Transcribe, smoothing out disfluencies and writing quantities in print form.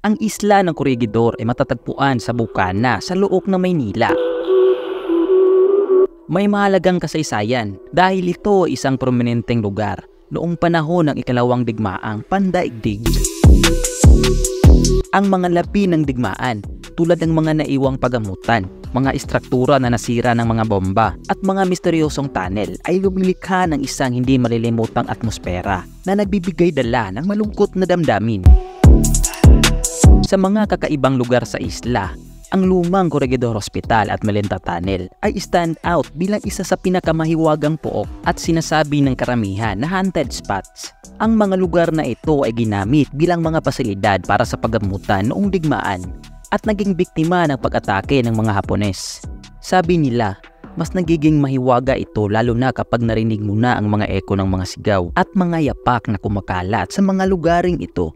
Ang isla ng Corregidor ay matatagpuan sa Bukana sa loob ng Maynila. May mahalagang kasaysayan dahil ito ay isang prominenteng lugar noong panahon ng ikalawang digmaang pandaigdig. Ang mga labi ng digmaan tulad ng mga naiwang pagamutan, mga istruktura na nasira ng mga bomba at mga misteryosong tunnel ay lumilikha ng isang hindi malilimutang atmosfera na nagbibigay dala ng malungkot na damdamin. Sa mga kakaibang lugar sa isla, ang lumang Corregidor Hospital at Melinta Tunnel ay stand out bilang isa sa pinakamahiwagang pook at sinasabi ng karamihan na haunted spots. Ang mga lugar na ito ay ginamit bilang mga pasilidad para sa paggamutan noong digmaan at naging biktima ng pag-atake ng mga Hapones. Sabi nila, mas nagiging mahiwaga ito lalo na kapag narinig mo na ang mga eko ng mga sigaw at mga yapak na kumakalat sa mga lugaring ito.